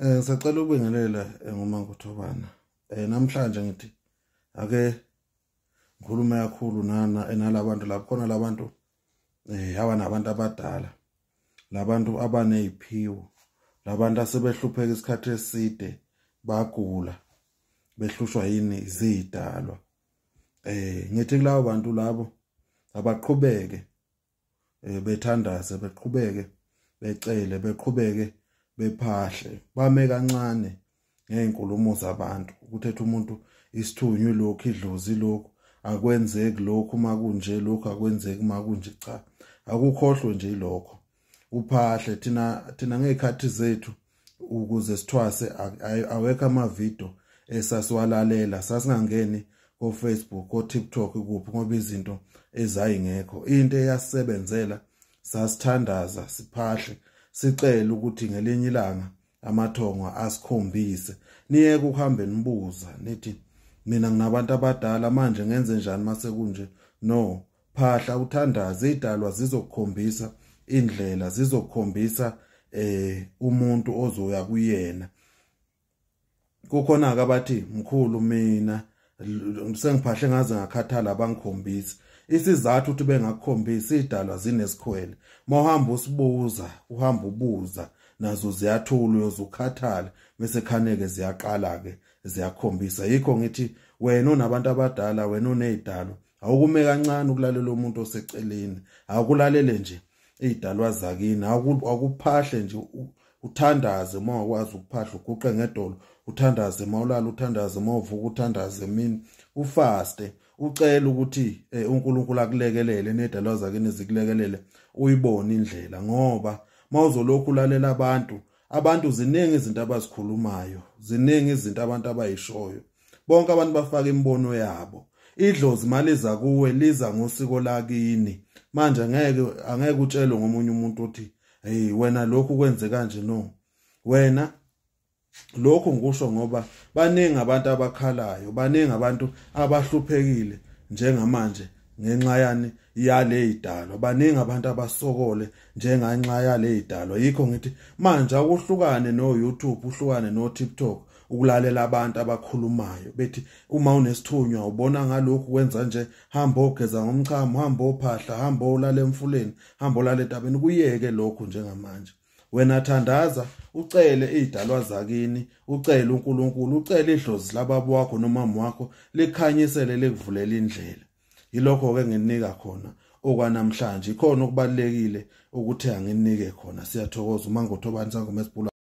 Ngisacela ukubingelela nguMangothobana. Namhlanje ngithi ake ngikhulume kakhulu nalabantu lapho khona labantu abanabantu abadala. Labantu abaneziphiwo. Labantu asebehlupheka isikhathi eside bagula behlushwa yini izidalwa. Ngithi kulabo bantu labo abaqhubeke bethandaze, beqhubeke becele, beqhubeke bephahle, bame kancane ngeinkulumo zabantu ukuthetha umuntu isithunywe lokhu idlozi lokhu akwenzeki lokhu makunje lokhu akwenzeki makunje cha akukhohlwe nje lokho uphahle thina ngezikhathi zethu ukuze sithwase awekho amavideo esasiwalalela sasingangeni ko Facebook ko TikTok kuphi ngoba izinto ezayingekho into eyasebenzela sasithandaza siphahle sicela ukuthi ngelinye ilanga amathongo asikhombise niyeke ukuhambe nibuza nithi mina nginabantu abadala manje ngenze njani mase kunje no phahla uthandaze idalwa zizokukhombisa indlela zizokukhombisa umuntu ozoya kuyena kukhona abathi mkhulu mina sengiphahle ngaze ngakhathala bangikhombisa isizathu ukuthi bengakukhombisa idalwa zinesikhwele mawuhamba usibuza uhamba ubuza nazo ziyathula uyozukhathala bese khaneke ziyaqala ke ziyakhombisa yikho ngithi wena unabantu abadala wena unezidalwa awukume kancane ukulalela umuntu oseceleni akulalele nje izidalwa zakini akuphahle nje uthandaze mawakwazi ukuphahla uguqe ngedolo uthandaze mawulala uthandaze mawuvuka uthandaze mina ufaste ucela ukuthi uNkulunkulu akulekelele nedalwa zakini zikulekelele uyibone indlela ngoba mawuzolokhu ulalela abantu ziningi izinto abazikhulumayo ziningi izinto abantu abayishoyo bonke abantu bafaka imbono yabo idlozi mali za kuwe liza ngosiko lakini manje angeke utshelwe ngomunye umuntu uthi hey wena lokhu kwenze kanje no wena lokhu ngisho ngoba baningi abantu abakhalayo baningi abantu abahluphekile njengamanje ngenxa yani yale idalwa baningi abantu abasokole njenganxa yale idalwa yikho ngithi manje akuhlukane no YouTube uhlukane no TikTok ukulalela abantu abakhulumayo bethi uma unesithunywa ubona ngalokhu kwenza nje hamba ogeza ngomchamo hamba ophahla hamba olala emfuleni hamba olala etabeni kuyeke lokho njengamanje wena thandaza ucele izidalwa zakini ucele uNkulunkulu ucele idlozi lababo wakho nomama wakho likhanyisele lekuvulela indlela yilokho ke nginika khona okwanamhlanje ikhona okubalekile ukuthi anginike khona siyathokoza uMangothobani sangoma esibhula